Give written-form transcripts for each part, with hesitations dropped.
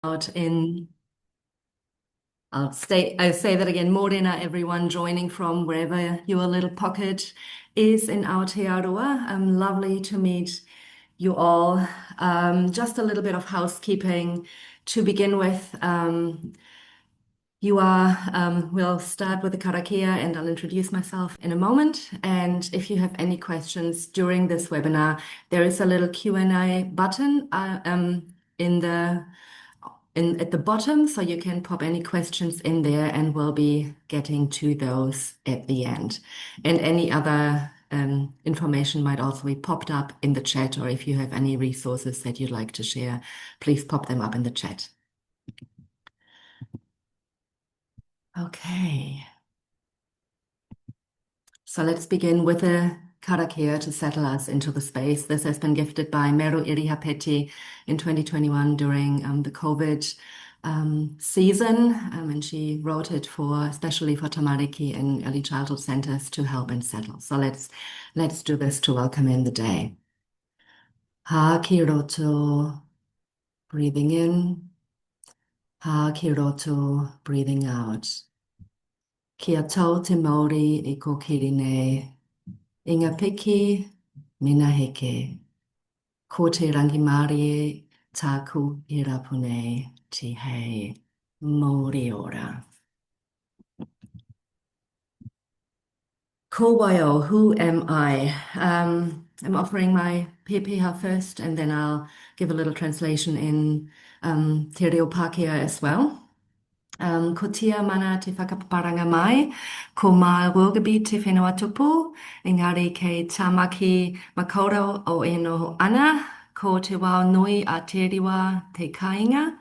Out in, I'll say that again, Morena, everyone joining from wherever your little pocket is in Aotearoa. Lovely to meet you all. Just a little bit of housekeeping to begin with. We'll start with the karakia and I'll introduce myself in a moment. And if you have any questions during this webinar, there is a little Q&A button in the at the bottom, so you can pop any questions in there and we'll be getting to those at the end. And any other information might also be popped up in the chat, or if you have any resources that you'd like to share, please pop them up in the chat. Okay. So let's begin with a karakia to settle us into the space. This has been gifted by Meru Irihapeti in 2021 during the COVID season, and she wrote it especially for tamariki and early childhood centers to help and settle. So let's do this to welcome in the day. Ha ki roto, breathing in. Ha ki roto, breathing out. Kia tau te Māori I ko kirine. Inga piki, mina heke. Ko te rangi Māori, tāku I rapune, te hei, Māori ora. Ko waio, who am I? I'm offering my pepeha first, and then I'll give a little translation in Te Reo Pākehā as well. Ko tia mana te whakaparanga mai, ko mā Wilgaby te whenua tupu, engari kei tāmaki makaurau o e noho ana, ko te wao nui a te riwa te kāinga,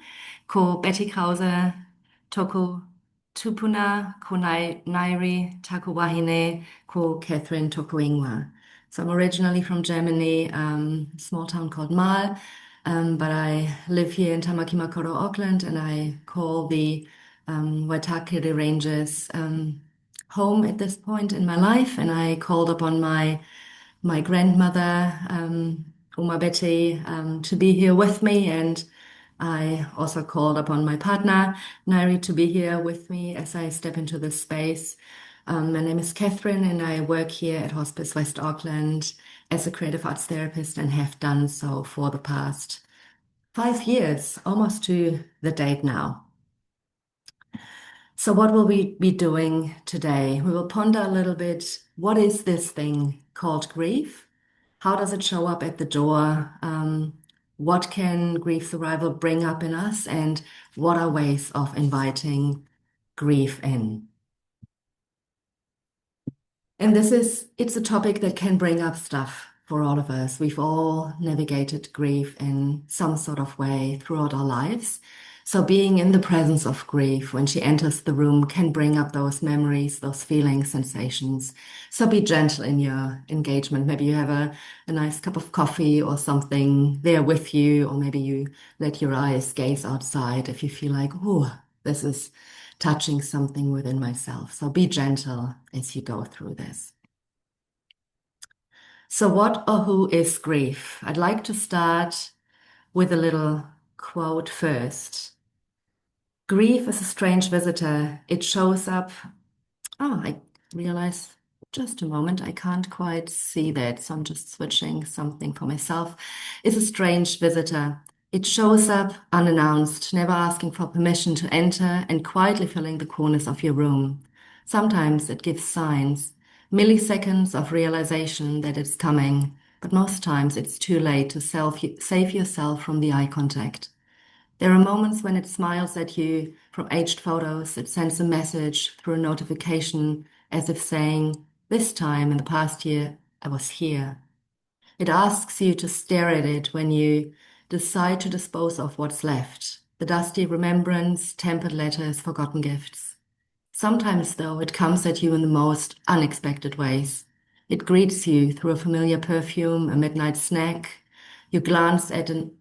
ko Betty Krause toku tupuna, ko Nairi taku wahine, ko Kathrin toku ingoa. So I'm originally from Germany, a small town called Mal, but I live here in Tamaki Makaurau, Auckland, and I call the Waitakere Ranges home at this point in my life, and I called upon my grandmother, Uma Betty, to be here with me, and I also called upon my partner, Nairi, to be here with me as I step into this space. My name is Kathrin, and I work here at Hospice West Auckland as a creative arts therapist and have done so for the past 5 years, almost to the date now. So what will we be doing today? We will ponder a little bit, what is this thing called grief? How does it show up at the door? What can grief survival bring up in us? And what are ways of inviting grief in? And it's a topic that can bring up stuff for all of us. We've all navigated grief in some sort of way throughout our lives. So being in the presence of grief when she enters the room can bring up those memories, those feelings, sensations. So be gentle in your engagement. Maybe you have a nice cup of coffee or something there with you, or maybe you let your eyes gaze outside if you feel like, oh, this is touching something within myself. So be gentle as you go through this. So what or who is grief? I'd like to start with a little quote first. Grief is a strange visitor. It shows up. Oh, I realize just a moment, I can't quite see that. So I'm just switching something for myself. It's a strange visitor. It shows up unannounced, never asking for permission to enter and quietly filling the corners of your room. Sometimes it gives signs, milliseconds of realization that it's coming, but most times it's too late to save yourself from the eye contact. There are moments when it smiles at you from aged photos. It sends a message through a notification as if saying, this time in the past year, I was here. It asks you to stare at it when you decide to dispose of what's left. The dusty remembrance, tempered letters, forgotten gifts. Sometimes, though, it comes at you in the most unexpected ways. It greets you through a familiar perfume, a midnight snack. You glance at on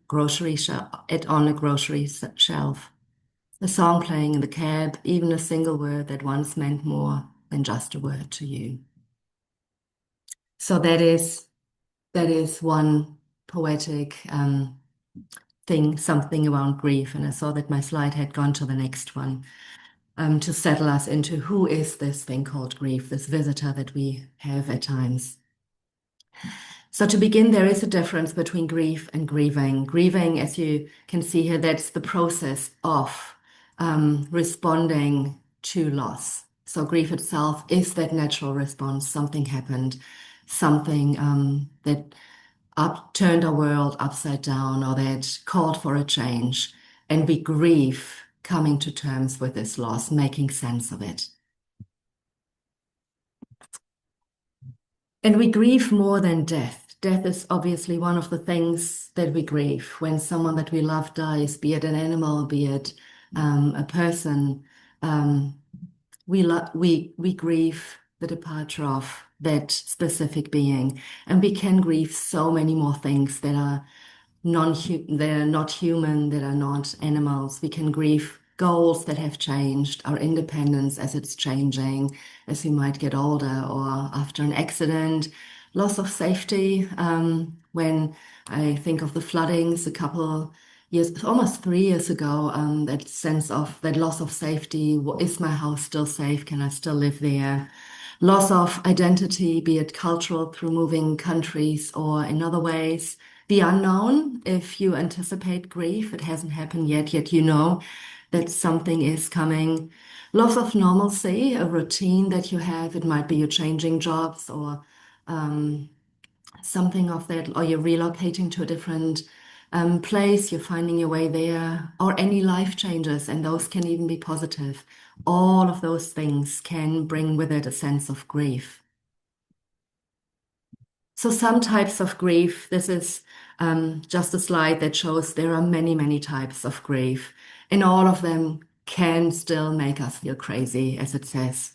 a grocery shelf. A song playing in the cab, even a single word that once meant more than just a word to you. So that is one poetic something around grief, and I saw that my slide had gone to the next one, to settle us into who is this thing called grief, this visitor that we have at times. So to begin, there is a difference between grief and grieving. Grieving, as you can see here, that's the process of responding to loss. So grief itself is that natural response. Something happened, something that turned our world upside down or that called for a change. And we grieve coming to terms with this loss, making sense of it. And we grieve more than death. Death is obviously one of the things that we grieve. When someone that we love dies, be it an animal, be it a person, we grieve the departure of that specific being. And we can grieve so many more things that are they're not human, that are not animals. We can grieve goals that have changed, our independence as it's changing, as we might get older, or after an accident, loss of safety. When I think of the floodings a couple years, almost 3 years ago, that sense of that loss of safety. Is my house still safe? Can I still live there? Loss of identity, be it cultural through moving countries or in other ways. The unknown, if you anticipate grief, it hasn't happened yet you know that something is coming. Loss of normalcy, a routine that you have. It might be you're changing jobs or something of that, or you're relocating to a different place, you're finding your way there, or any life changes, and those can even be positive. All of those things can bring with it a sense of grief. So some types of grief, this is just a slide that shows there are many, many types of grief, and all of them can still make us feel crazy, as it says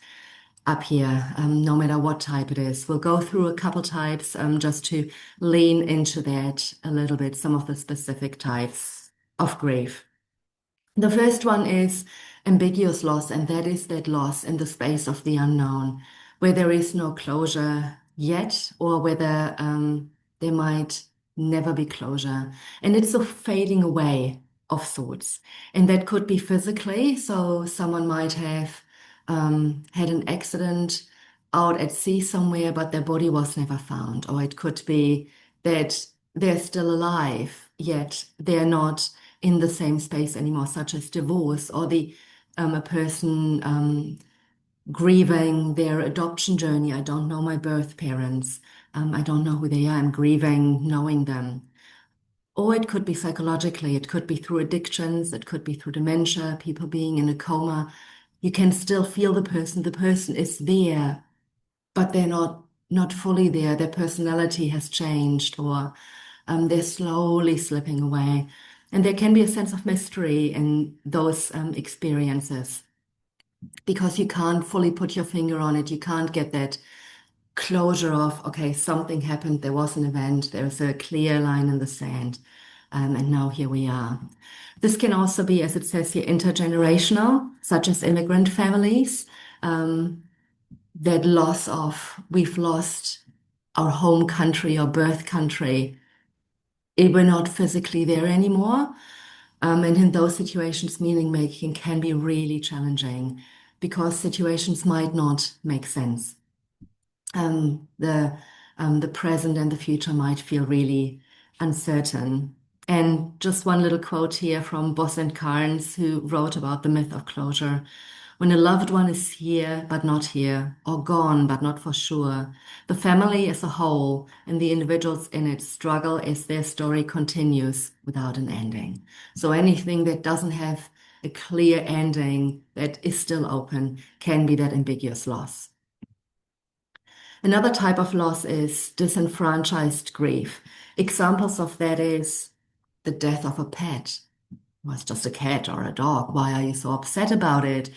up here, no matter what type it is. We'll go through a couple types just to lean into that a little bit, some of the specific types of grief. The first one is ambiguous loss, and that is that loss in the space of the unknown, where there is no closure yet, or whether there might never be closure. And it's a fading away of sorts. And that could be physically, so someone might have had an accident out at sea somewhere, but their body was never found. Or it could be that they're still alive, yet they're not in the same space anymore, such as divorce, or a person grieving their adoption journey. I don't know my birth parents. I don't know who they are. I'm grieving knowing them. Or it could be psychologically. It could be through addictions. It could be through dementia, people being in a coma. You can still feel the person. The person is there, but they're not fully there. Their personality has changed, or they're slowly slipping away. And there can be a sense of mystery in those experiences because you can't fully put your finger on it. You can't get that closure of, okay, something happened, there was an event, there's a clear line in the sand, and now here we are. This can also be, as it says here, intergenerational, such as immigrant families. That loss of, we've lost our home country or birth country. We're not physically there anymore. And in those situations, meaning making can be really challenging because situations might not make sense. Um, the the present and the future might feel really uncertain. And just one little quote here from Boss and Carnes, who wrote about the myth of closure. When a loved one is here but not here, or gone but not for sure, the family as a whole and the individuals in it struggle as their story continues without an ending. So anything that doesn't have a clear ending that is still open can be that ambiguous loss. Another type of loss is disenfranchised grief. Examples of that is the death of a pet. Well, it's just a cat or a dog. Why are you so upset about it?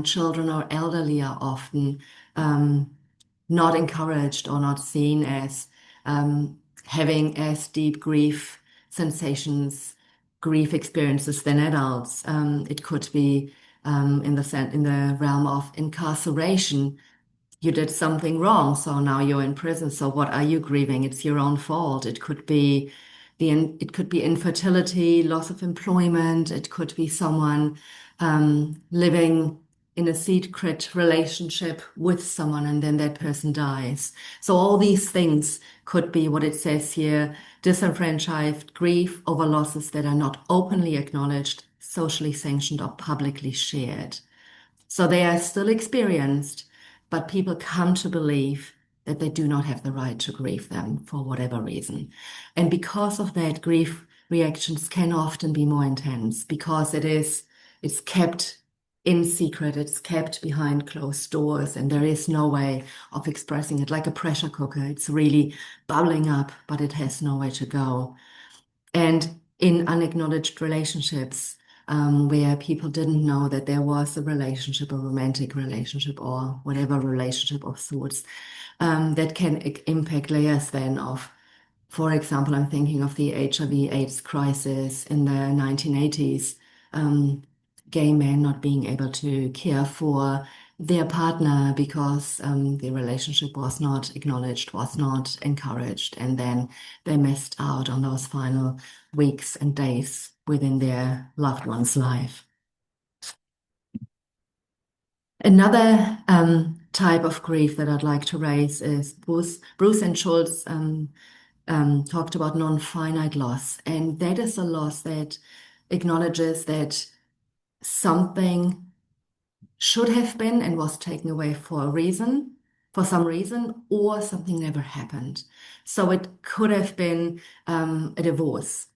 Children or elderly are often not encouraged or not seen as having as deep grief sensations, grief experiences than adults. It could be in the realm of incarceration. You did something wrong, so now you're in prison. So what are you grieving? It's your own fault. It could be it could be infertility, loss of employment. It could be someone living in a secret relationship with someone and then that person dies. So all these things could be what it says here, disenfranchised grief over losses that are not openly acknowledged, socially sanctioned, or publicly shared. So they are still experienced, but people come to believe that they do not have the right to grieve them for whatever reason. And because of that, grief reactions can often be more intense because it's kept in secret, it's kept behind closed doors, and there is no way of expressing it like a pressure cooker. It's really bubbling up, but it has nowhere to go. And in unacknowledged relationships, where people didn't know that there was a relationship, a romantic relationship, or whatever relationship of sorts, that can impact layers then of, for example, I'm thinking of the HIV/AIDS crisis in the 1980s, gay men not being able to care for their partner because the relationship was not acknowledged, was not encouraged, and then they missed out on those final weeks and days within their loved one's life. Another type of grief that I'd like to raise is Bruce and Schultz talked about non-finite loss, and that is a loss that acknowledges that something should have been and was taken away for a reason, for some reason, or something never happened. So it could have been a divorce.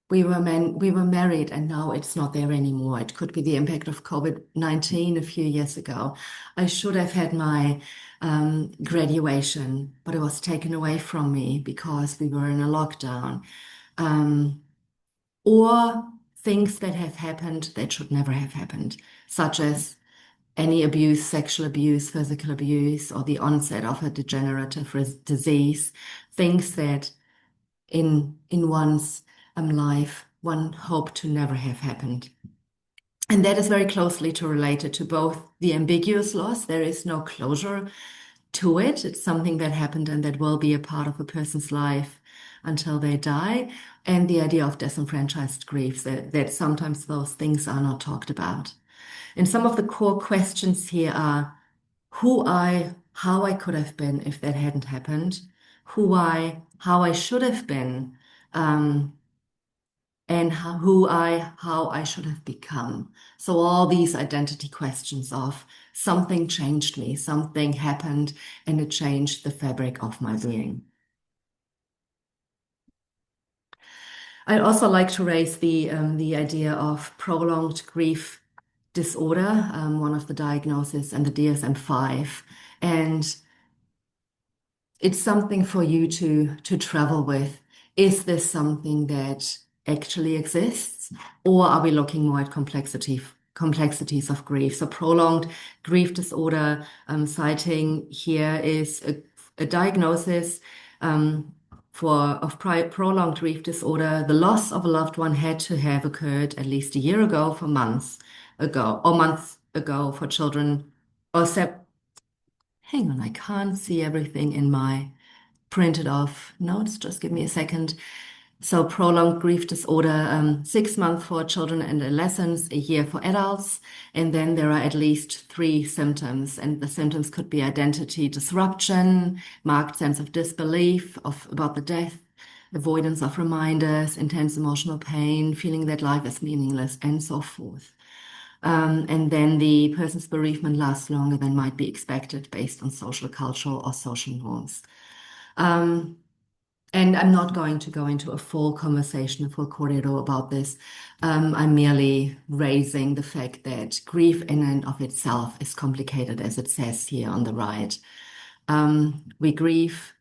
We were married and now it's not there anymore. It could be the impact of COVID-19 a few years ago. I should have had my graduation, but it was taken away from me because we were in a lockdown. Um, or things that have happened that should never have happened, such as any abuse, sexual abuse, physical abuse, or the onset of a degenerative disease, things that in one's life one hoped to never have happened. And that is very closely related to both the ambiguous loss, there is no closure to it. It's something that happened and that will be a part of a person's life until they die, and the idea of disenfranchised grief, that sometimes those things are not talked about. And some of the core questions here are how I could have been if that hadn't happened, how I should have been, and how I should have become. So all these identity questions of something changed me, something happened, and it changed the fabric of my being. I'd also like to raise the idea of prolonged grief disorder, one of the diagnoses, and the DSM-5. And it's something for you to travel with. Is this something that actually exists, or are we looking more at complexities of grief? So prolonged grief disorder, citing here is a diagnosis of prolonged grief disorder. The loss of a loved one had to have occurred at least a year ago for months ago for children, or hang on, I can't see everything in my printed off notes. Just give me a second. So prolonged grief disorder, 6 months for children and adolescents, a year for adults. And then there are at least 3 symptoms. And the symptoms could be identity disruption, marked sense of disbelief about the death, avoidance of reminders, intense emotional pain, feeling that life is meaningless, and so forth. And then the person's bereavement lasts longer than might be expected based on social, cultural, or social norms. And I'm not going to go into a full conversation, a full corridor about this. I'm merely raising the fact that grief in and of itself is complicated, as it says here on the right. We grieve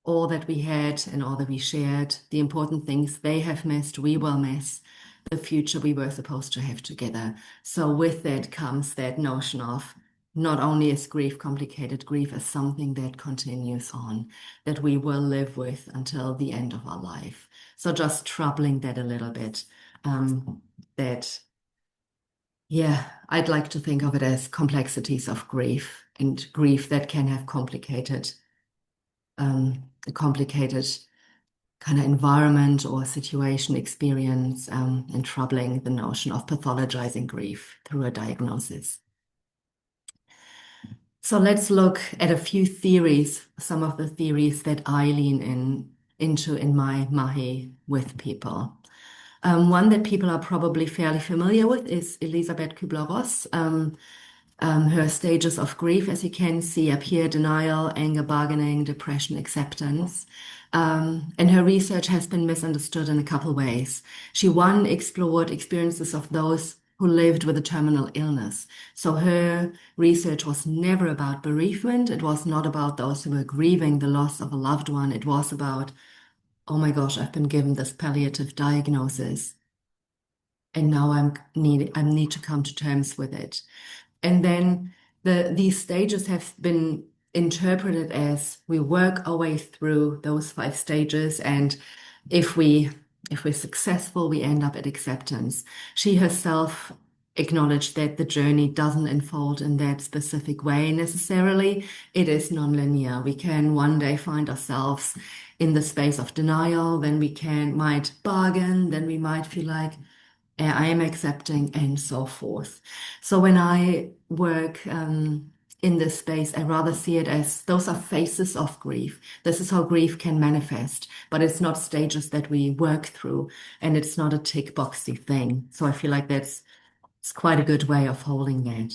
all that we had and all that we shared, the important things they have missed, we will miss, the future we were supposed to have together. So with that comes that notion of not only is grief complicated, grief is something that continues on, that we will live with until the end of our life. So just troubling that a little bit, yeah, I'd like to think of it as complexities of grief, and grief that can have complicated kind of environment or situation experience and troubling the notion of pathologizing grief through a diagnosis. So let's look at a few theories, some of the theories that I lean into in my mahi with people. One that people are probably fairly familiar with is Elisabeth Kübler-Ross. Her stages of grief, as you can see up here: denial, anger, bargaining, depression, acceptance. And her research has been misunderstood in a couple ways. She, one, explored experiences of those who lived with a terminal illness. So her research was never about bereavement. It was not about those who were grieving the loss of a loved one. It was about, oh my gosh, I've been given this palliative diagnosis, and now I need to come to terms with it. And then these stages have been interpreted as we work our way through those 5 stages, and if we're successful, we end up at acceptance. She herself acknowledged that the journey doesn't unfold in that specific way necessarily. It is nonlinear. We can one day find ourselves in the space of denial, then we might bargain, then we might feel like I am accepting, and so forth. So when I work in this space, I rather see it as those are phases of grief. This is how grief can manifest, but it's not stages that we work through, and it's not a tick boxy thing. So I feel like it's quite a good way of holding that.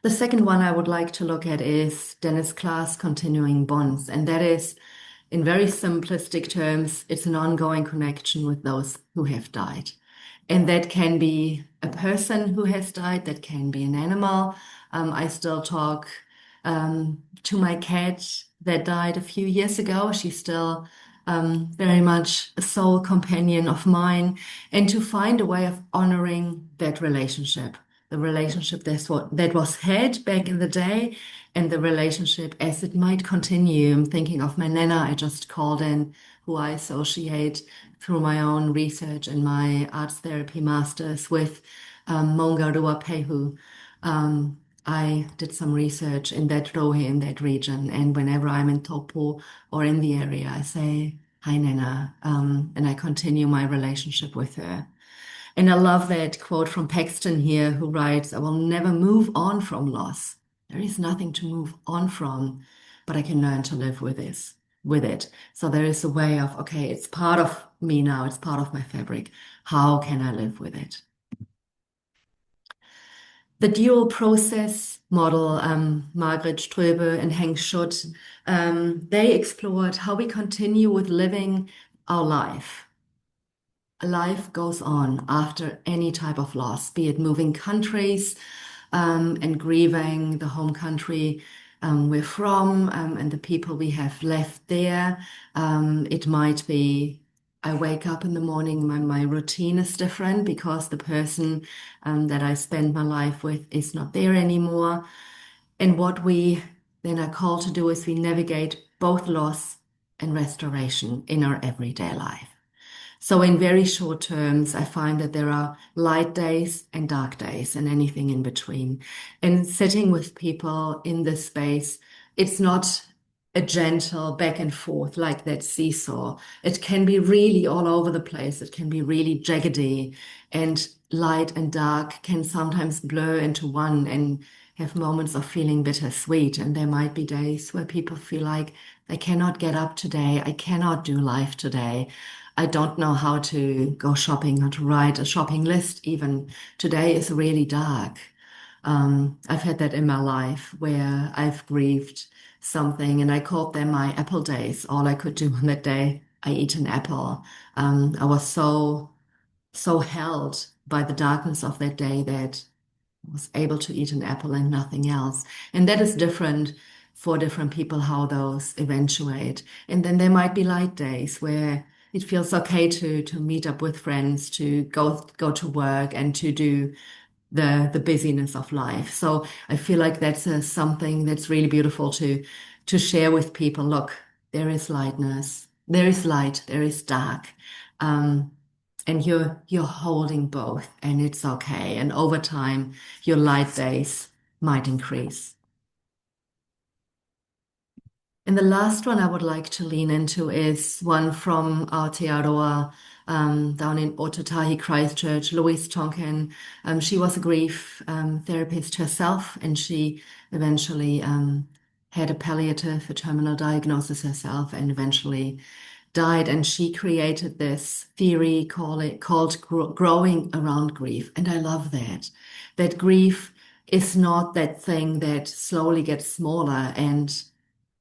The second one I would like to look at is Dennis Klaas' continuing bonds, and that is, in very simplistic terms, it's an ongoing connection with those who have died. And that can be a person who has died, that can be an animal. I still talk to my cat that died a few years ago. She's still very much a soul companion of mine. And to find a way of honoring that relationship, the relationship that was had back in the day, and the relationship as it might continue. I'm thinking of my Nana I just called in, who I associate through my own research and my arts therapy masters with Maungaroa Pehu. I did some research in that rohe, in that region, and whenever I'm in Taupo or in the area, I say, "Hi, Nana," and I continue my relationship with her. And I love that quote from Paxton here, who writes, "I will never move on from loss. There is nothing to move on from, but I can learn to live with it." So there is a way of, okay, it's part of me now, it's part of my fabric. How can I live with it? The dual process model, Margaret Ströbe and Henk Schutt, they explored how we continue with living our life. Life goes on after any type of loss, be it moving countries and grieving the home country we're from and the people we have left there. It might be I wake up in the morning, my routine is different because the person that I spend my life with is not there anymore. And what we then are called to do is we navigate both loss and restoration in our everyday life. So in very short terms, I find that there are light days and dark days and anything in between. And sitting with people in this space, it's not a gentle back and forth like that seesaw. It can be really all over the place. It can be really jaggedy, and light and dark can sometimes blur into one and have moments of feeling bittersweet. And there might be days where people feel like I cannot get up today. I cannot do life today. I don't know how to go shopping, how to write a shopping list even. Today is really dark. I've had that in my life where I've grieved something, and I called them my apple days. All I could do on that day, I eat an apple. I was so held by the darkness of that day that I was able to eat an apple and nothing else. And that is different for different people, how those eventuate. And then there might be light days where it feels okay to meet up with friends, to go to work and to do the busyness of life. So I feel like that's something that's really beautiful to share with people. Look, there is lightness, there is light, there is dark. And you're holding both, and it's okay. And over time, your light days might increase. And the last one I would like to lean into is one from Aotearoa down in Otautahi Christchurch, Louise Tonkin. She was a grief therapist herself, and she eventually had a palliative, a terminal diagnosis herself, and eventually died. And she created this theory called growing around grief. And I love that. That grief is not that thing that slowly gets smaller and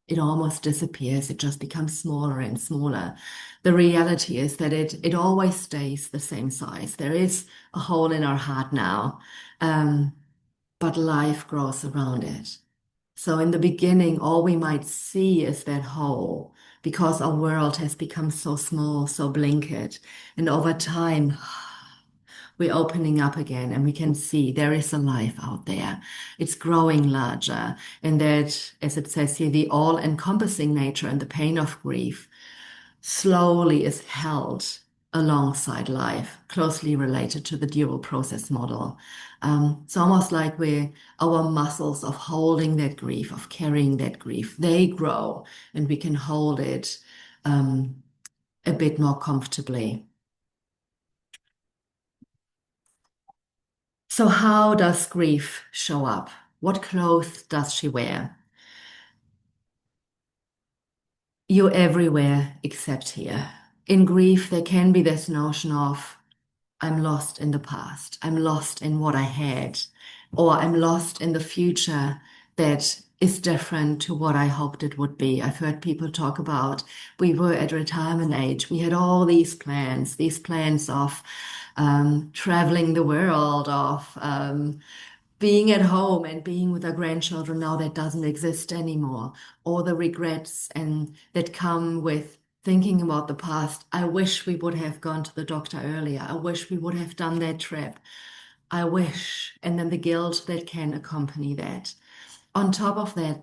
it almost disappears. It just becomes smaller and smaller. The reality is that it always stays the same size. There is a hole in our heart now, um, but life grows around it. So in the beginning, all we might see is that hole because our world has become so small, so blinkered. And over time, we're opening up again and we can see there is a life out there. It's growing larger. And that, as it says here, the all-encompassing nature and the pain of grief slowly is held alongside life, closely related to the dual process model. It's almost like our muscles of holding that grief, of carrying that grief, they grow and we can hold it a bit more comfortably. So, how does grief show up? What clothes does she wear? You're everywhere except here. In grief, there can be this notion of, I'm lost in the past, I'm lost in what I had, or I'm lost in the future that is different to what I hoped it would be. I've heard people talk about we were at retirement age, we had all these plans of traveling the world, of being at home and being with our grandchildren. Now that doesn't exist anymore. All the regrets and that come with thinking about the past. I wish we would have gone to the doctor earlier. I wish we would have done that trip. I wish. And then the guilt that can accompany that. On top of that,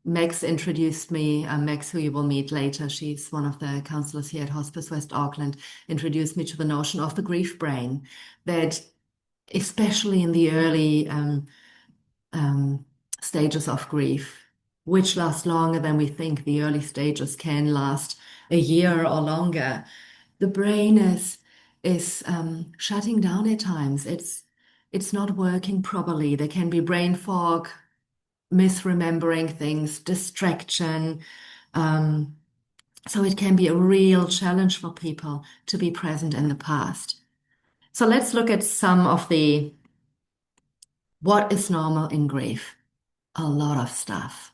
Megs introduced me, Megs, who you will meet later, she's one of the counselors here at Hospice West Auckland, introduced me to the notion of the grief brain, that especially in the early um, stages of grief, which last longer than we think. The early stages can last a year or longer. The brain is shutting down at times. It's not working properly. There can be brain fog, misremembering things, distraction. Um, so it can be a real challenge for people to be present in the past. So let's look at some of the what is normal in grief? A lot of stuff.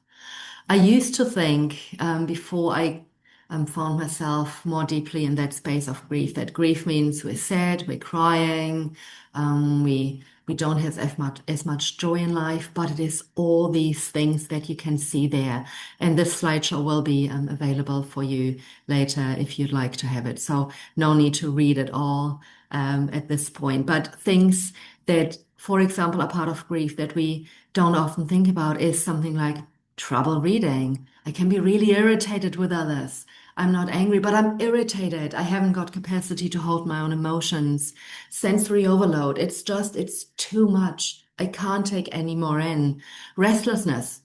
I used to think before I found myself more deeply in that space of grief, that grief means we're sad, we're crying, we don't have as much joy in life, but it is all these things that you can see there. And this slideshow will be available for you later if you'd like to have it. So no need to read it all at this point, but things that, for example, are part of grief that we don't often think about is something like trouble reading. I can be really irritated with others. I'm not angry, but I'm irritated. I haven't got capacity to hold my own emotions. Sensory overload. It's too much. I can't take any more in. Restlessness.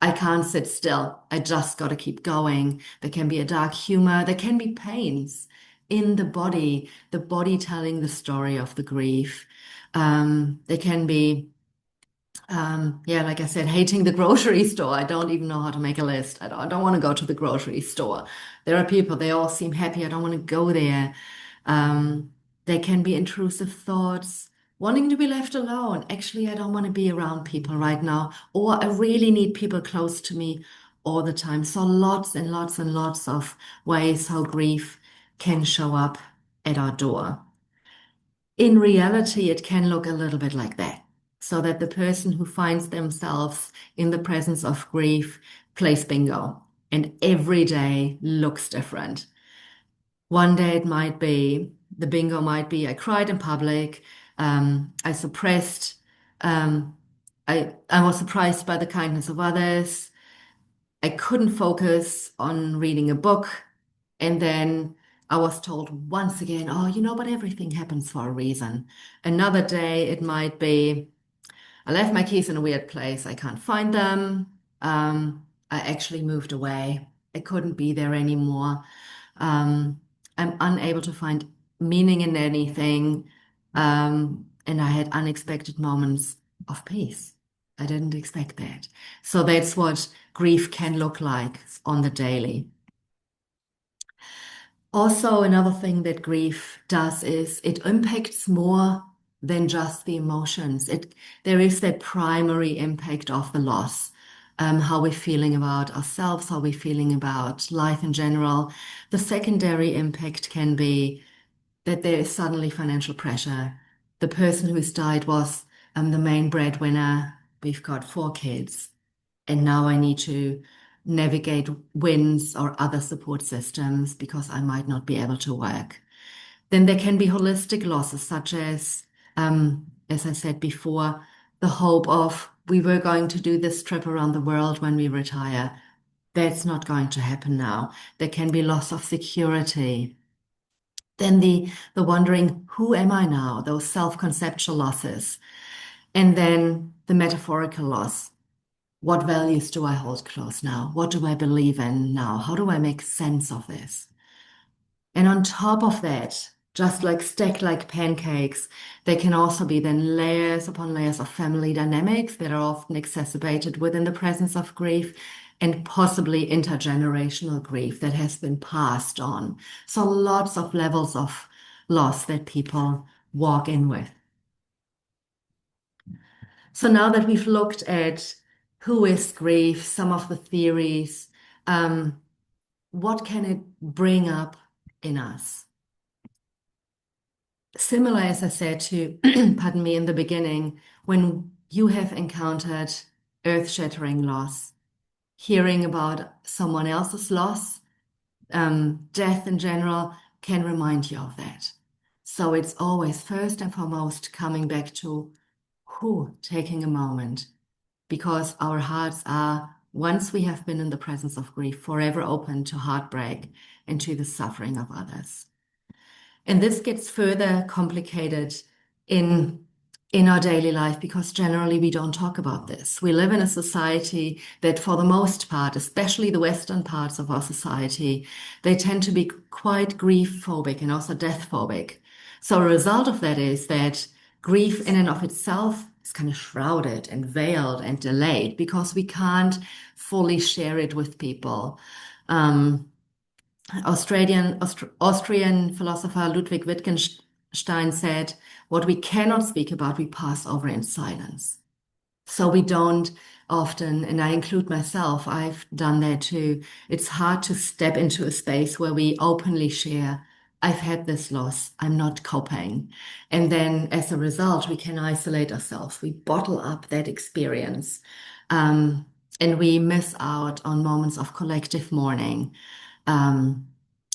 I can't sit still. I just got to keep going. There can be a dark humor. There can be pains in the body telling the story of the grief. There can be yeah, like I said, hating the grocery store. I don't even know how to make a list. I don't want to go to the grocery store. There are people, they all seem happy. I don't want to go there. Um, there can be intrusive thoughts, wanting to be left alone. Actually, I don't want to be around people right now, or I really need people close to me all the time. So lots and lots and lots of ways how grief can show up at our door. In reality, it can look a little bit like that. So that the person who finds themselves in the presence of grief plays bingo, and every day looks different. One day it might be, the bingo might be, I cried in public, I suppressed, um, I was surprised by the kindness of others. I couldn't focus on reading a book. And then I was told once again, oh, but everything happens for a reason. Another day, it might be, I left my keys in a weird place. I can't find them. I actually moved away. I couldn't be there anymore. Um, I'm unable to find meaning in anything. And I had unexpected moments of peace. I didn't expect that. So that's what grief can look like on the daily. Also, another thing that grief does is it impacts more than just the emotions. There is that primary impact of the loss, how we're feeling about ourselves, how we're feeling about life in general. The secondary impact can be that there is suddenly financial pressure. The person who's died was the main breadwinner. We've got 4 kids, and now I need to navigate WINS or other support systems because I might not be able to work. Then there can be holistic losses, such as I said before, the hope of we were going to do this trip around the world when we retire. That's not going to happen now. There can be loss of security. Then the wondering, who am I now? Those self-conceptual losses. And then the metaphorical loss. What values do I hold close now? What do I believe in now? How do I make sense of this? And on top of that, just like stacked like pancakes, there can also be then layers upon layers of family dynamics that are often exacerbated within the presence of grief and possibly intergenerational grief that has been passed on. So lots of levels of loss that people walk in with. So now that we've looked at who is grief, some of the theories, um, what can it bring up in us? Similar, as I said to, pardon me, in the beginning, when you have encountered earth-shattering loss, hearing about someone else's loss, death in general, can remind you of that. So it's always first and foremost coming back to who, taking a moment, because our hearts are, once we have been in the presence of grief, forever open to heartbreak and to the suffering of others. And this gets further complicated in in our daily life because generally we don't talk about this. We live in a society that for the most part, especially the Western parts of our society, they tend to be quite grief phobic and also death phobic. So a result of that is that grief in and of itself is kind of shrouded and veiled and delayed because we can't fully share it with people. Um, Austrian philosopher Ludwig Wittgenstein said, what we cannot speak about, we pass over in silence. So we don't often, and I include myself, I've done that too. It's hard to step into a space where we openly share, I've had this loss, I'm not coping. And then as a result, we can isolate ourselves. We bottle up that experience. Um, and we miss out on moments of collective mourning. Um,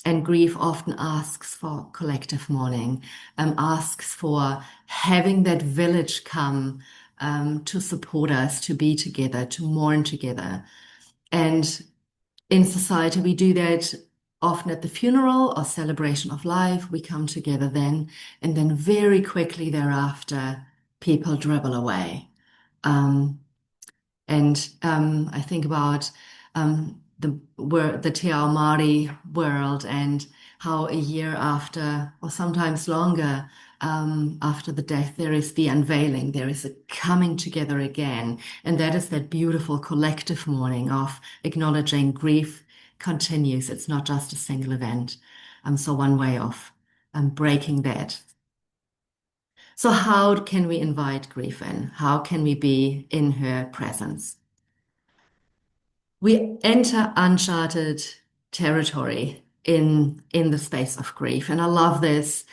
and grief often asks for collective mourning, asks for having that village come to support us, to be together, to mourn together. And in society, we do that often at the funeral or celebration of life. We come together then, and then very quickly thereafter, people dribble away. Um, and I think about the Te Ao Māori world and how a year after, or sometimes longer, after the death, there is the unveiling, there is a coming together again. And that is that beautiful collective mourning of acknowledging grief continues. It's not just a single event. So one way of breaking that. So how can we invite grief in? How can we be in her presence? We enter uncharted territory in the space of grief, and I love this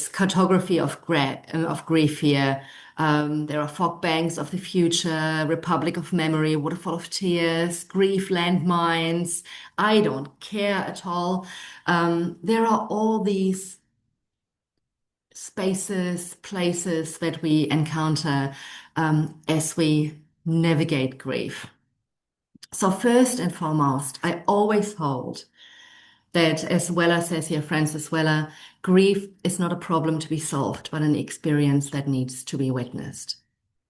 cartography of grief here. There are fog banks of the future, Republic of Memory, Waterfall of Tears, grief landmines. I don't care at all. There are all these spaces, places that we encounter as we navigate grief. So first and foremost, I always hold that, as Weller says here, Francis Weller, grief is not a problem to be solved, but an experience that needs to be witnessed.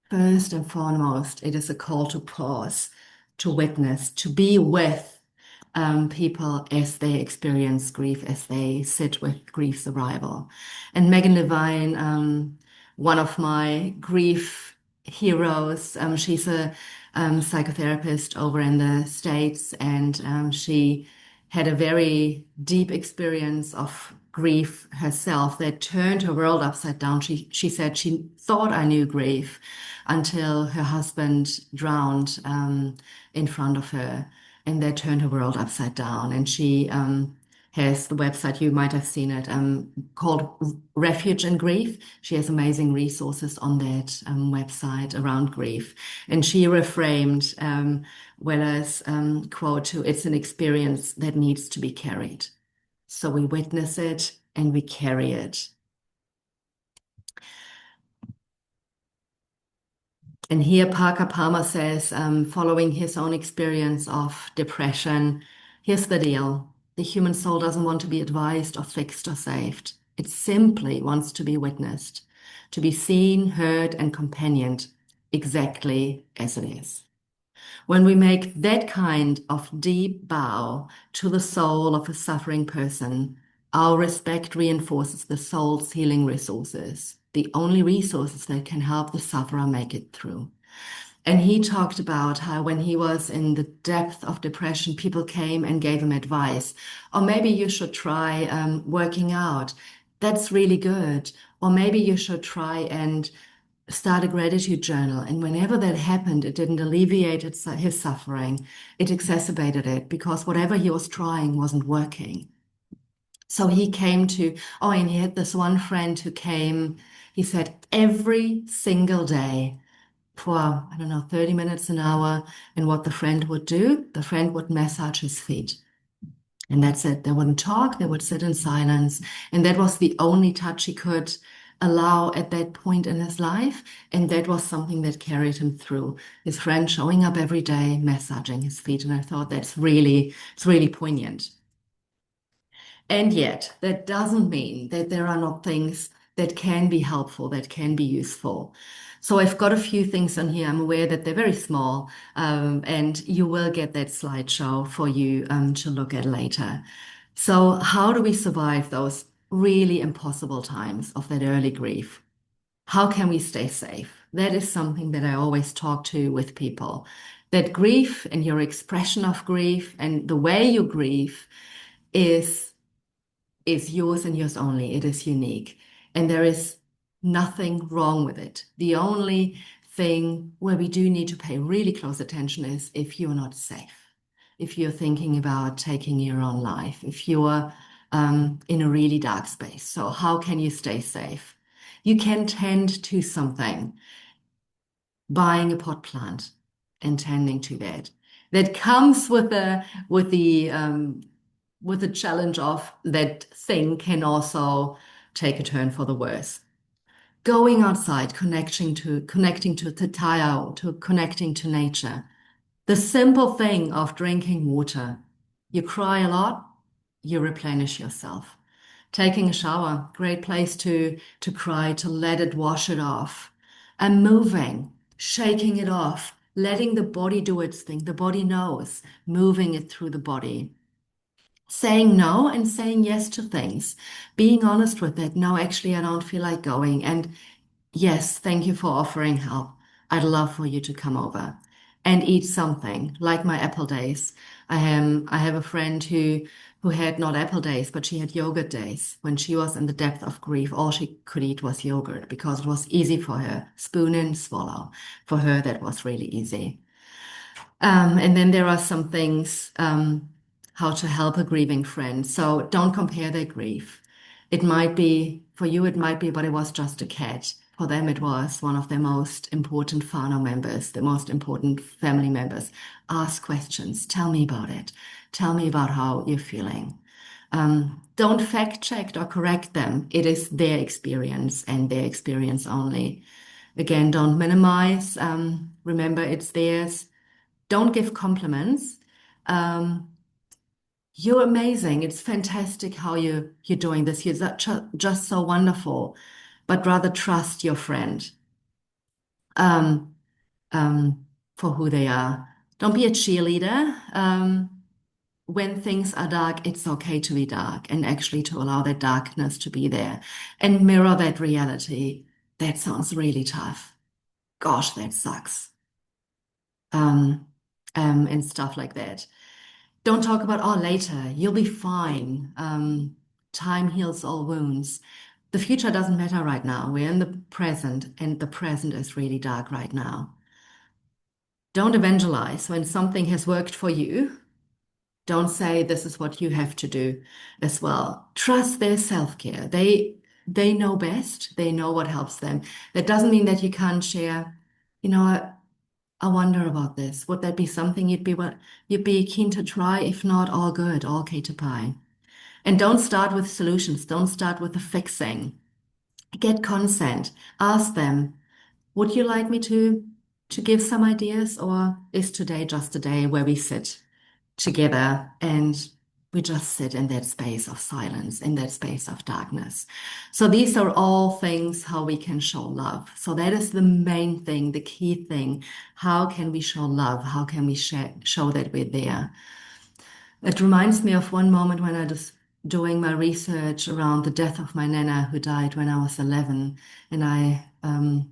First and foremost, it is a call to pause, to witness, to be with people as they experience grief, as they sit with grief's arrival. And Megan Levine, one of my grief heroes, she's a psychotherapist over in the States, and she had a very deep experience of grief herself that turned her world upside down. She said she thought I knew grief until her husband drowned in front of her, and that turned her world upside down. And she has the website, you might have seen it, called Refuge in Grief. She has amazing resources on that website around grief. And she reframed Weller's quote to, "It's an experience that needs to be carried." So we witness it and we carry it. And here Parker Palmer says, following his own experience of depression, here's the deal. The human soul doesn't want to be advised or fixed or saved. It simply wants to be witnessed, to be seen, heard, and companioned exactly as it is. When we make that kind of deep bow to the soul of a suffering person, our respect reinforces the soul's healing resources, the only resources that can help the sufferer make it through. And he talked about how when he was in the depth of depression, people came and gave him advice. Or maybe you should try working out. That's really good. Or maybe you should try and start a gratitude journal. And whenever that happened, it didn't alleviate his suffering. It exacerbated it because whatever he was trying wasn't working. So he came to, oh, and he had this one friend who came, he said, every single day for, I don't know, 30 minutes, an hour. And what the friend would do, the friend would massage his feet. And that's it. They wouldn't talk, they would sit in silence. And that was the only touch he could allow at that point in his life. And that was something that carried him through. His friend showing up every day, massaging his feet. And I thought it's really poignant. And yet, that doesn't mean that there are not things that can be helpful, that can be useful. So I've got a few things on here. I'm aware that they're very small, and you will get that slideshow for you to look at later. So how do we survive those really impossible times of that early grief? How can we stay safe? That is something that I always talk to with people. That grief and your expression of grief and the way you grieve is yours and yours only. It is unique. And there is nothing wrong with it. The only thing where we do need to pay really close attention is if you're not safe, if you're thinking about taking your own life, if you're in a really dark space. So how can you stay safe? You can tend to something, buying a pot plant and tending to that. That comes with the challenge of that thing can also take a turn for the worse. Going outside, connecting to the tile, to connecting to nature. The simple thing of drinking water. You cry a lot, you replenish yourself. Taking a shower, great place to cry, to let it wash it off. And moving, shaking it off, letting the body do its thing. The body knows, moving it through the body. Saying no and saying yes to things. Being honest with it. No, actually, I don't feel like going. And yes, thank you for offering help. I'd love for you to come over and eat something like my apple days. I have a friend who had not apple days, but she had yogurt days. When she was in the depth of grief, all she could eat was yogurt because it was easy for her. Spoon in, swallow. For her, that was really easy. And then there are some things, how to help a grieving friend. So don't compare their grief. It might be, for you, it might be, but it was just a cat. For them, it was one of their most important whānau members, the most important family members. Ask questions. Tell me about it. Tell me about how you're feeling. Don't fact check or correct them. It is their experience and their experience only. Again, don't minimize. Remember, it's theirs. Don't give compliments. Um, you're amazing. It's fantastic how you're doing this. You're just so wonderful. But rather trust your friend um, for who they are. Don't be a cheerleader. When things are dark, it's okay to be dark and actually to allow that darkness to be there and mirror that reality. That sounds really tough. Gosh, that sucks. Um, and stuff like that. Don't talk about, oh, later, you'll be fine. Time heals all wounds. The future doesn't matter right now. We're in the present, and the present is really dark right now. Don't evangelize when something has worked for you. Don't say this is what you have to do as well. Trust their self-care. They know best. They know what helps them. That doesn't mean that you can't share, you know, I wonder about this. Would that be something you'd be keen to try? If not, all good, all okay to pie. And don't start with solutions. Don't start with the fixing. Get consent. Ask them, would you like me to give some ideas, or is today just a day where we sit together and we just sit in that space of silence, in that space of darkness? So these are all things how we can show love. So that is the main thing, the key thing. How can we show love? How can we show that we're there? It reminds me of one moment when I was doing my research around the death of my nana who died when I was 11. And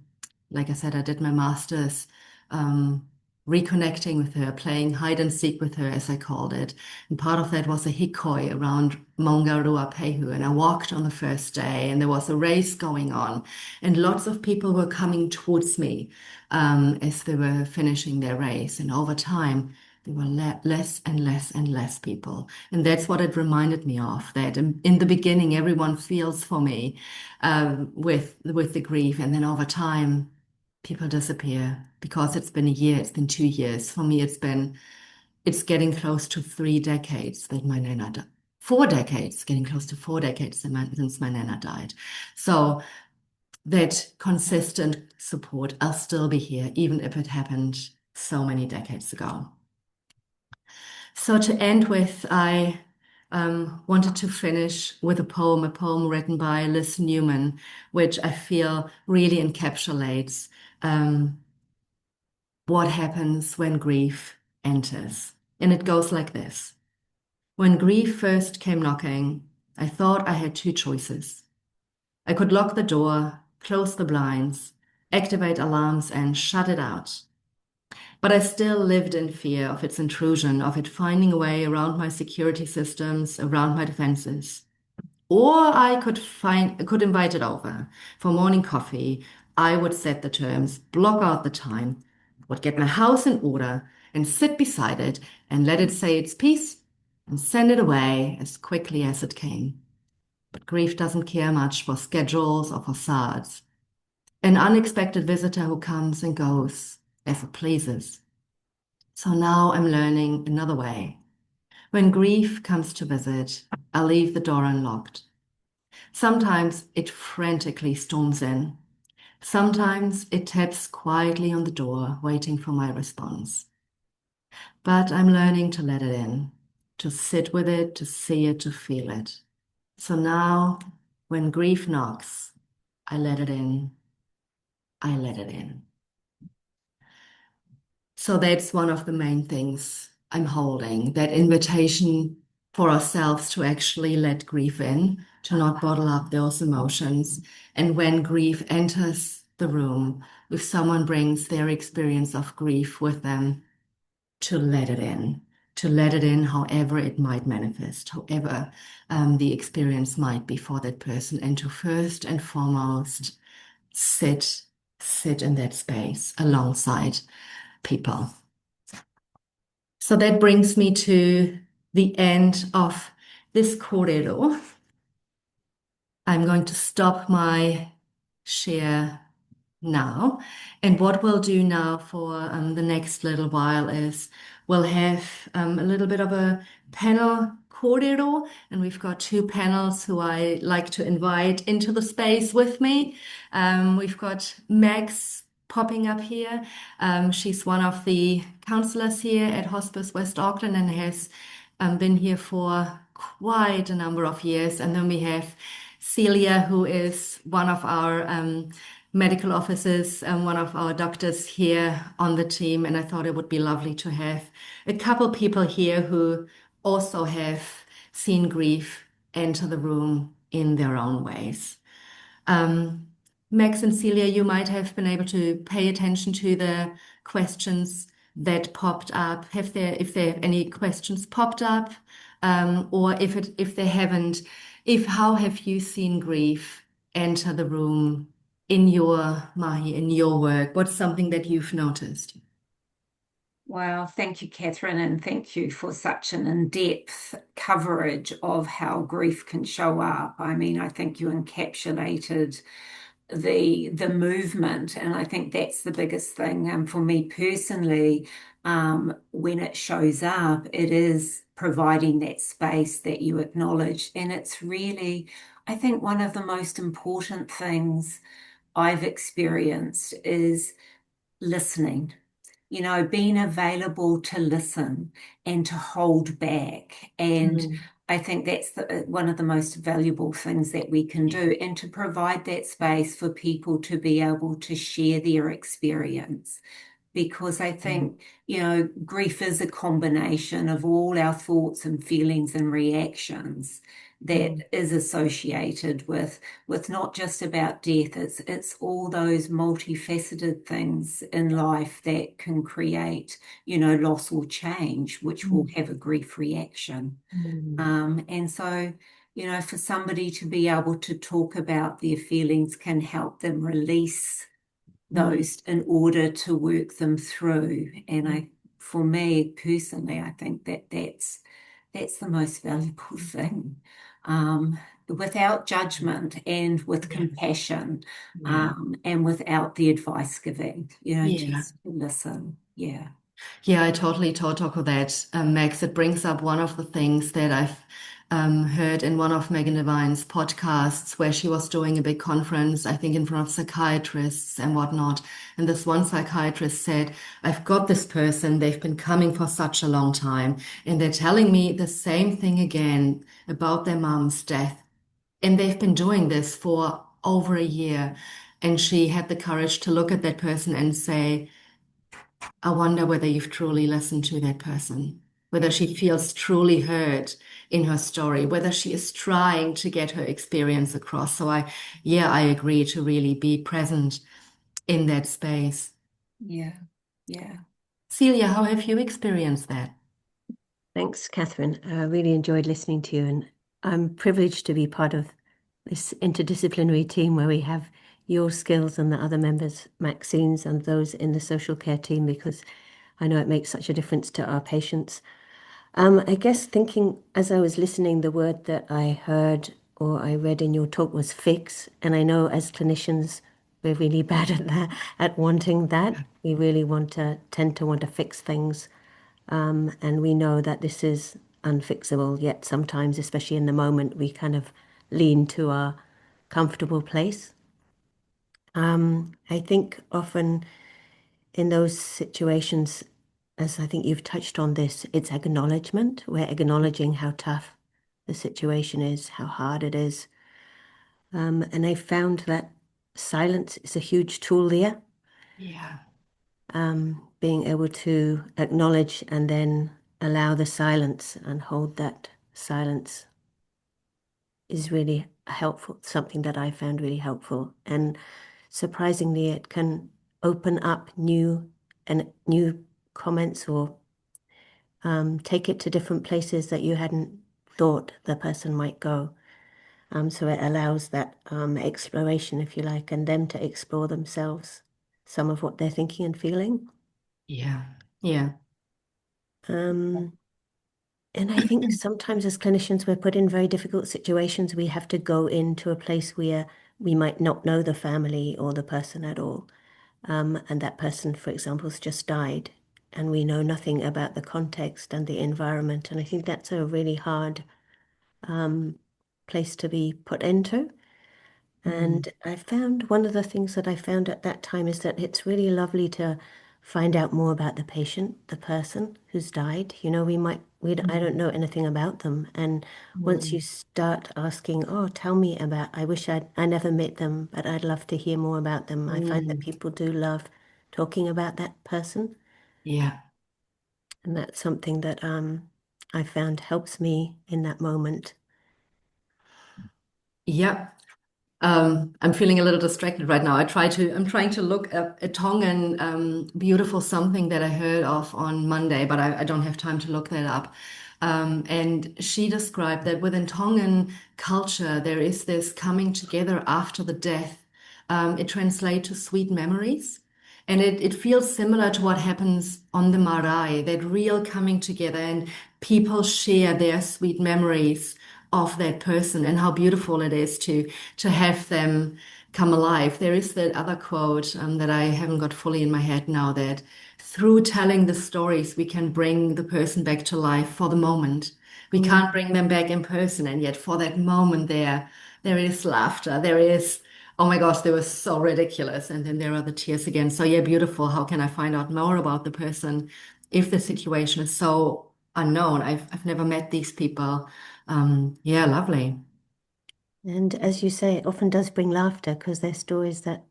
like I said, I did my master's um, reconnecting with her, playing hide and seek with her, as I called it. And part of that was a hikoi around Maungarua Pehu. And I walked on the first day, and there was a race going on. And lots of people were coming towards me as they were finishing their race. And over time, there were less and less and less people. And that's what it reminded me of, that in the beginning, everyone feels for me with the grief. And then over time, people disappear because it's been a year, it's been 2 years. For me, it's getting close to 3 decades that my nana died. 4 decades, getting close to 4 decades since my nana died. So that consistent support, I'll still be here, even if it happened so many decades ago. So to end with, I wanted to finish with a poem written by Liz Newman, which I feel really encapsulates what happens when grief enters. And it goes like this. When grief first came knocking, I thought I had two choices. I could lock the door, close the blinds, activate alarms, and shut it out. But I still lived in fear of its intrusion, of it finding a way around my security systems, around my defenses. Or I could invite it over for morning coffee. I would set the terms, block out the time, would get my house in order and sit beside it and let it say its piece and send it away as quickly as it came. But grief doesn't care much for schedules or facades. An unexpected visitor who comes and goes as it pleases. So now I'm learning another way. When grief comes to visit, I leave the door unlocked. Sometimes it frantically storms in. Sometimes it taps quietly on the door, waiting for my response. But I'm learning to let it in, to sit with it, to see it, to feel it. So now, when grief knocks, I let it in. I let it in. So that's one of the main things I'm holding, that invitation for ourselves to actually let grief in, to not bottle up those emotions. And when grief enters the room, if someone brings their experience of grief with them, to let it in however it might manifest, however the experience might be for that person, and to first and foremost sit in that space alongside people. So that brings me to the end of this corridor. I'm going to stop my share now. And what we'll do now for the next little while is we'll have a little bit of a panel corridor, and we've got two panels who I like to invite into the space with me. We've got Max popping up here. She's one of the counselors here at Hospice West Auckland and has been here for quite a number of years. And then we have Celia, who is one of our medical officers, one of our doctors here on the team, and I thought it would be lovely to have a couple people here who also have seen grief enter the room in their own ways. Um, Max and Celia, you might have been able to pay attention to the questions that popped up. If there have any questions popped up, or if they haven't, how have you seen grief enter the room in your Mahi, in your work? What's something that you've noticed? Wow, thank you, Kathrin, and thank you for such an in-depth coverage of how grief can show up. I mean, I think you encapsulated the movement, and I think that's the biggest thing. For me personally, when it shows up, it is providing that space that you acknowledge, and it's really, I think, one of the most important things I've experienced is listening, being available to listen and to hold back. And Mm. I think that's one of the most valuable things that we can Yeah. do, and to provide that space for people to be able to share their experience, because I Mm. think, grief is a combination of all our thoughts and feelings and reactions that Mm. is associated with not just about death. It's all those multifaceted things in life that can create, loss or change, which will Mm. have a grief reaction. Mm. And so, for somebody to be able to talk about their feelings can help them release Mm. those in order to work them through. And Mm. for me personally, I think that that's the most valuable thing. Um, Without judgment and with Yes. compassion, Yeah. and without the advice giving, Yeah. just to listen. Yeah. Yeah, I totally talk of that, Max. It brings up one of the things that I've heard in one of Megan Devine's podcasts where she was doing a big conference, I think in front of psychiatrists and whatnot. And this one psychiatrist said, I've got this person, they've been coming for such a long time, and they're telling me the same thing again about their mom's death. And they've been doing this for over a year. And she had the courage to look at that person and say, I wonder whether you've truly listened to that person, whether she feels truly heard in her story, whether she is trying to get her experience across. Yeah, I agree to really be present in that space. Yeah. Yeah. Celia, how have you experienced that? Thanks, Kathrin. I really enjoyed listening to you, and I'm privileged to be part of this interdisciplinary team where we have your skills and the other members, Maxine's, and those in the social care team, because I know it makes such a difference to our patients. I guess thinking as I was listening, the word that I heard or I read in your talk was fix. And I know as clinicians, we're really bad at that, at wanting that. We really tend to want to fix things. And we know that this is unfixable, yet sometimes, especially in the moment, we kind of lean to our comfortable place. I think often in those situations, as I think you've touched on this, it's acknowledgement. We're acknowledging how tough the situation is, how hard it is. And I found that silence is a huge tool there. Yeah. Being able to acknowledge and then allow the silence and hold that silence is really helpful, something that I found really helpful. And surprisingly, it can open up new comments or take it to different places that you hadn't thought the person might go. So it allows that exploration, if you like, and them to explore themselves, some of what they're thinking and feeling. Yeah. Yeah. Um, and I think sometimes as clinicians, we're put in very difficult situations. We have to go into a place where we might not know the family or the person at all. And that person, for example, has just died, and we know nothing about the context and the environment. And I think that's a really hard um, place to be put into. Mm. And I found one of the things that I found at that time is that it's really lovely to find out more about the patient, the person who's died. We I don't know anything about them. And once you Mm. start asking, oh, tell me about, I never met them, but I'd love to hear more about them. I find that Mm. people do love talking about that person. Yeah. And that's something that I found helps me in that moment. Yeah. I'm feeling a little distracted right now. I'm trying to look at a Tongan beautiful something that I heard of on Monday, but I don't have time to look that up. And she described that within Tongan culture, there is this coming together after the death. It translates to sweet memories. And it feels similar to what happens on the marae, that real coming together and people share their sweet memories of that person and how beautiful it is to have them come alive. There is that other quote that I haven't got fully in my head now that through telling the stories, we can bring the person back to life for the moment. We Mm. can't bring them back in person, and yet for that moment there is laughter. There is, oh my gosh, they were so ridiculous. And then there are the tears again. So yeah, beautiful. How can I find out more about the person if the situation is so unknown? I've never met these people. Yeah, lovely. And as you say, it often does bring laughter because they're stories that,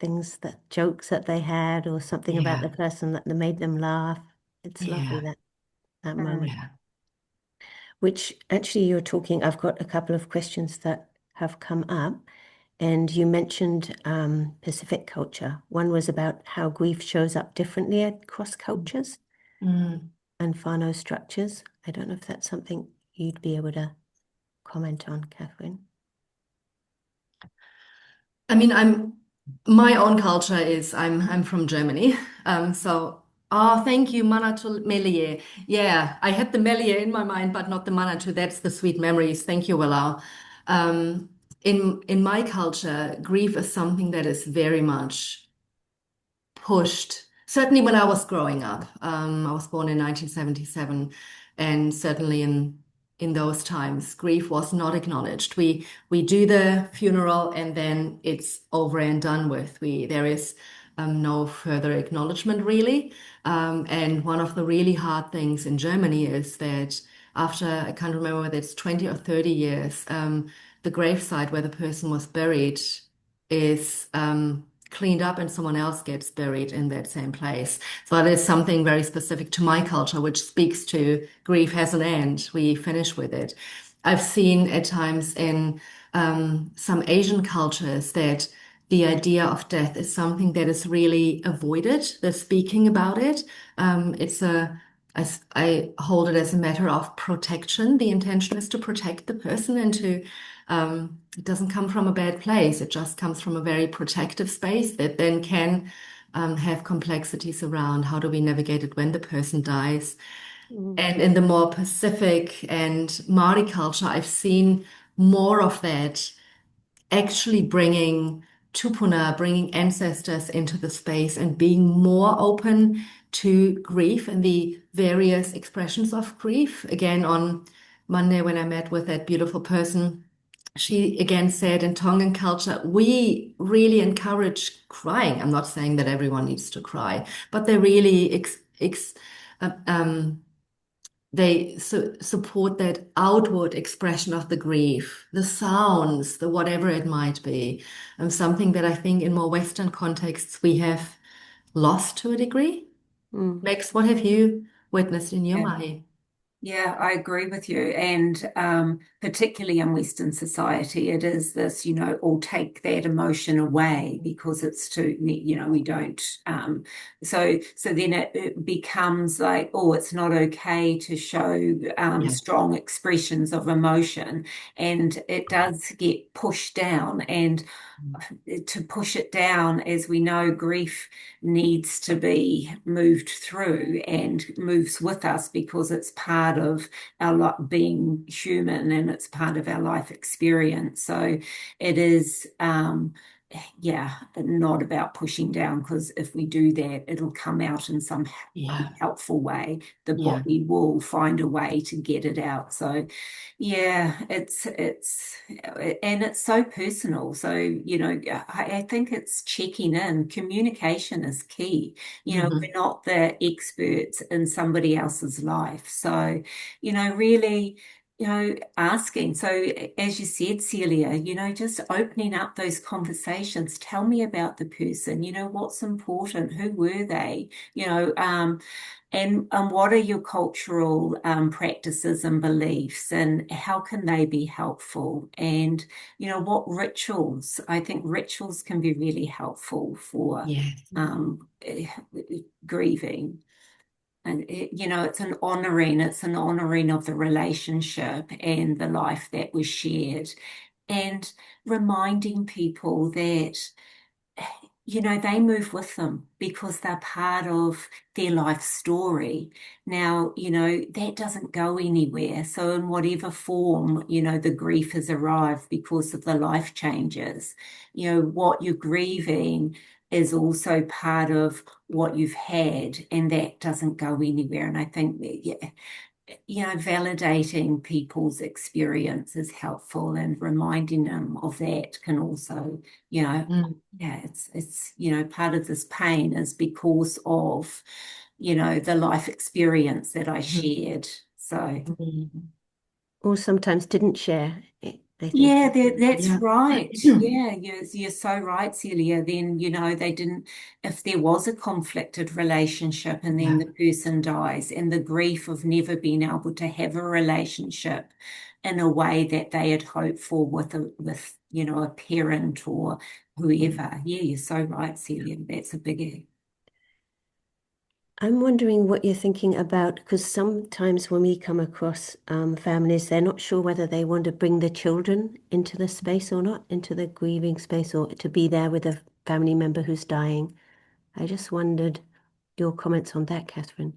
things that jokes that they had or something about the Yeah, person that made them laugh. It's lovely yeah, that moment. yeah. Which actually you're talking, I've got a couple of questions that have come up. And you mentioned Pacific culture. One was about how grief shows up differently across cultures Mm. and whānau structures. I don't know if that's something you'd be able to comment on, Kathrin. I mean, my own culture is I'm from Germany. So thank you, Manatu Melie. Yeah, I had the Melie in my mind, but not the Manatu. That's the sweet memories. Thank you, Willow. Um, in my culture, grief is something that is very much pushed. Certainly when I was growing up, I was born in 1977, and certainly in those times, grief was not acknowledged. We do the funeral and then it's over and done with. We there is no further acknowledgement really. And one of the really hard things in Germany is that after I can't remember whether it's 20 or 30 years, the gravesite where the person was buried is cleaned up and someone else gets buried in that same place. So that is something very specific to my culture, which speaks to grief has an end. We finish with it. I've seen at times in some Asian cultures that the idea of death is something that is really avoided. They're speaking about it. It's a I hold it as a matter of protection. The intention is to protect the person and to it doesn't come from a bad place. It just comes from a very protective space that then can have complexities around how do we navigate it when the person dies. Mm. And in the more Pacific and Māori culture, I've seen more of that actually bringing tupuna, bringing ancestors into the space and being more open to grief and the various expressions of grief. Again, on Monday, when I met with that beautiful person, she again said in Tongan culture, we really encourage crying. I'm not saying that everyone needs to cry, but they really uh, um, support that outward expression of the grief, the sounds, the whatever it might be, and something that I think in more Western contexts we have lost to a degree. Mm. Max, what have you witnessed in your Yeah. Mahi? Yeah, I agree with you. And particularly in Western society, it is this, all take that emotion away because it's too, we don't. So then it becomes like, oh, it's not okay to show Yeah. strong expressions of emotion. And it does get pushed down. And to push it down, as we know, grief needs to be moved through and moves with us because it's part of our being human and it's part of our life experience. So it is yeah, not about pushing down, because if we do that, it'll come out in some Yeah. helpful way. The Yeah. body will find a way to get it out. So, yeah, and it's so personal. So, I think it's checking in. Communication is key. We're Hmm. not the experts in somebody else's life. So, really asking. So, as you said, Celia, just opening up those conversations. Tell me about the person, what's important, who were they, and what are your cultural practices and beliefs, and how can they be helpful? And, what rituals? I think rituals can be really helpful for Yes. grieving. And it's an honoring of the relationship and the life that was shared, and reminding people that they move with them because they're part of their life story. Now, that doesn't go anywhere. So in whatever form, the grief has arrived because of the life changes, what you're grieving is also part of what you've had, and that doesn't go anywhere. And I think that, yeah, validating people's experience is helpful, and reminding them of that can also, Mm. yeah, it's part of this pain is because of, the life experience that I shared. So Mhm. Or sometimes didn't share it, I think. yeah, that's Yeah. right. Yeah, you're so right, Celia. Then, they didn't, if there was a conflicted relationship and then Yeah. the person dies, and the grief of never being able to have a relationship in a way that they had hoped for with a parent or whoever. Yeah, you're so right, Celia. That's a biggie. I'm wondering what you're thinking about, because sometimes when we come across families, they're not sure whether they want to bring the children into the space or not, into the grieving space, or to be there with a family member who's dying. I just wondered your comments on that, Kathrin.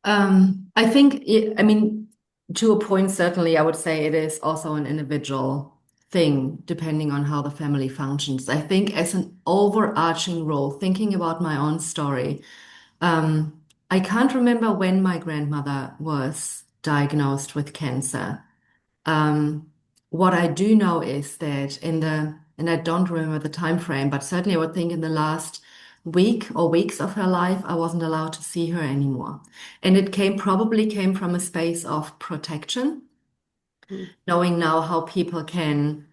I think, I mean, to a point, certainly, I would say it is also an individual thing, depending on how the family functions. I think, as an overarching role, thinking about my own story, I can't remember when my grandmother was diagnosed with cancer. Um, what I do know is that and I don't remember the time frame, but certainly I would think in the last week or weeks of her life, I wasn't allowed to see her anymore. And it probably came from a space of protection, Mm. knowing now how people can,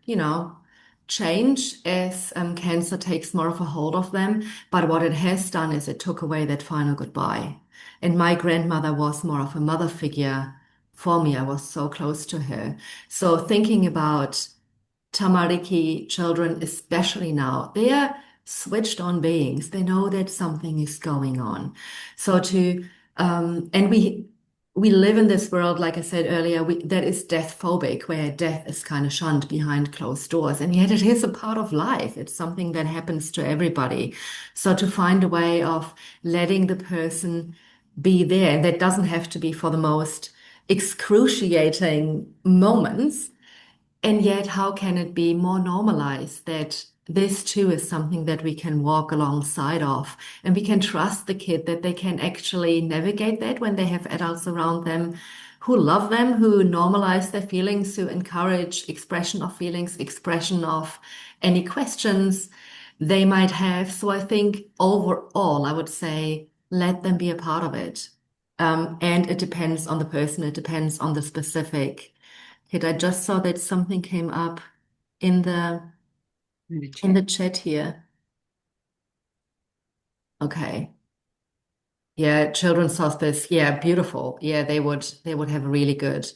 change as cancer takes more of a hold of them. But what it has done is it took away that final goodbye. And my grandmother was more of a mother figure for me. I was so close to her. So thinking about Tamariki children, especially now, they are switched on beings. They know that something is going on. So and we live in this world, like I said earlier, that is death phobic, where death is kind of shunned behind closed doors. And yet it is a part of life. It's something that happens to everybody. So to find a way of letting the person be there, and that doesn't have to be for the most excruciating moments, and yet, how can it be more normalized that this too is something that we can walk alongside of, and we can trust the kid that they can actually navigate that when they have adults around them who love them, who normalize their feelings, who encourage expression of feelings, expression of any questions they might have. So I think overall, I would say let them be a part of it. And it depends on the person, it depends on the specific. Hit. I just saw that something came up in the In the in the chat. chat here. Okay. Yeah, children's hospice. Yeah, beautiful. Yeah, they would have a really good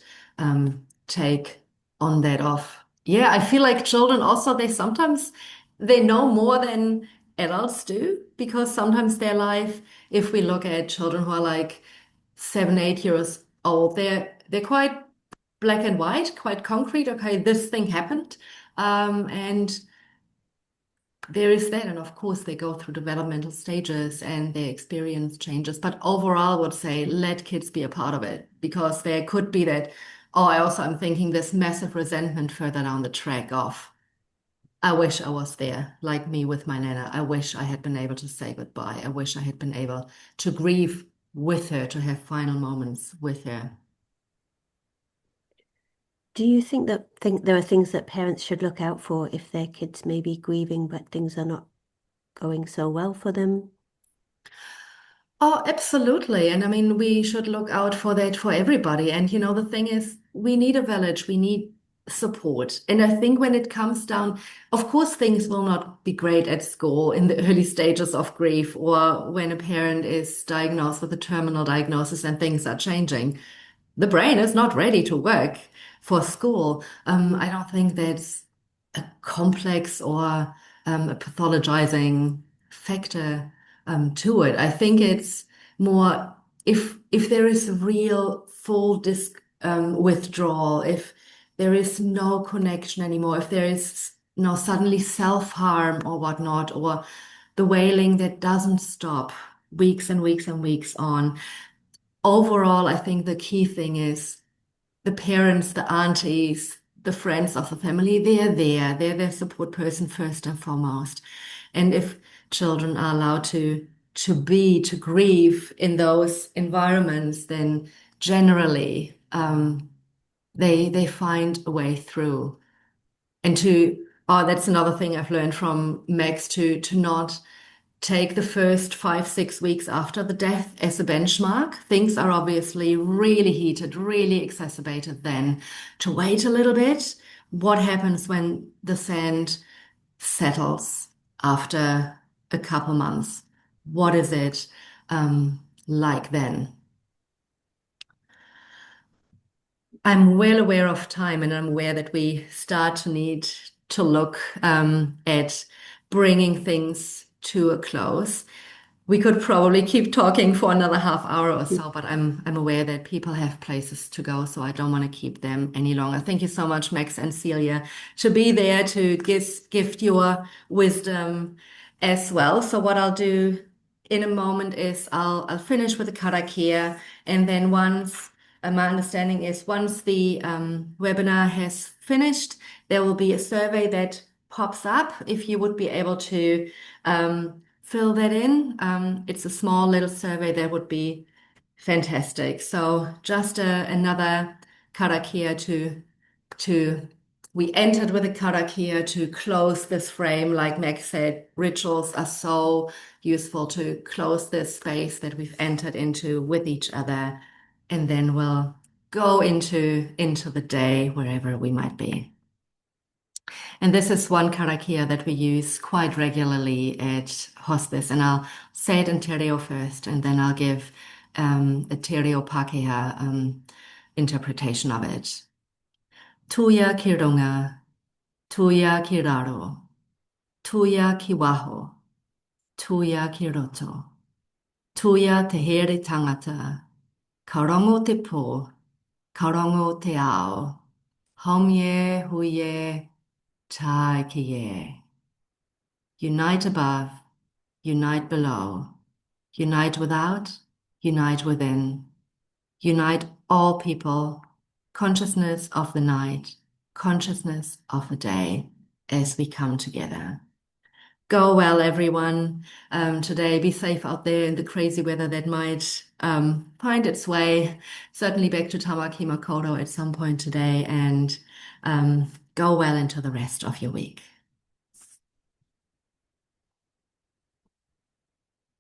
take on that off. Yeah, I feel like children also they sometimes they know more than adults do because sometimes their life, if we look at children who are like 7, 8 years old, they're quite black and white, quite concrete. Okay, this thing happened. And there is that, and of course, they go through developmental stages and their experience changes. But overall, I would say let kids be a part of it because there could be that. Oh, I also am thinking this massive resentment further down the track of I wish I was there, like me with my Nana. I wish I had been able to say goodbye. I wish I had been able to grieve with her, to have final moments with her. Do you think there are things that parents should look out for if their kids may be grieving, but things are not going so well for them? Oh, absolutely. And I mean, we should look out for that for everybody. And the thing is, we need a village, we need support. And I think when it comes down, of course, things will not be great at school in the early stages of grief or when a parent is diagnosed with a terminal diagnosis and things are changing. The brain is not ready to work for school. I don't think that's a complex or a pathologizing factor to it. I think it's more if there is a real full disc withdrawal, if there is no connection anymore, if there is no suddenly self-harm or whatnot, or the wailing that doesn't stop weeks and weeks and weeks on. Overall, I think the key thing is the parents, the aunties, the friends of the family, they're there. They're their support person first and foremost. And if children are allowed to grieve in those environments, then generally they find a way through. And that's another thing I've learned from Max to not take the first 5, 6 weeks after the death as a benchmark. Things are obviously really heated, really exacerbated then. To wait a little bit. What happens when the sand settles after a couple months? What is it like then? I'm well aware of time, and I'm aware that we start to need to look at bringing things to a close. We could probably keep talking for another half hour or so, but I'm aware that people have places to go, so I don't want to keep them any longer. Thank you so much, Max and Celia, to be there to gift your wisdom as well. So what I'll do in a moment is I'll finish with the karakia, and then once my understanding is once the webinar has finished, there will be a survey that pops up if you would be able to fill that in. It's a small little survey that would be fantastic. So just another karakia to we entered with a karakia to close this frame. Like Meg said, rituals are so useful to close this space that we've entered into with each other, and then we'll go into the day wherever we might be. And this is one karakia that we use quite regularly at Hospice. And I'll say it in Te Reo first, and then I'll give a Te Reo Pākehā interpretation of it. Tuia ki runga, tuia ki raro, tuia ki waho, tuia ki roto, tuia te here tangata, ka rongo te pō, ka rongo te ao, homye huye tai ki ye. Unite above, unite below, unite without, unite within, unite all people, consciousness of the night, consciousness of the day as we come together. Go well, everyone. Today, be safe out there in the crazy weather that might find its way, certainly back to Tamaki Makaurau at some point today, and go well into the rest of your week.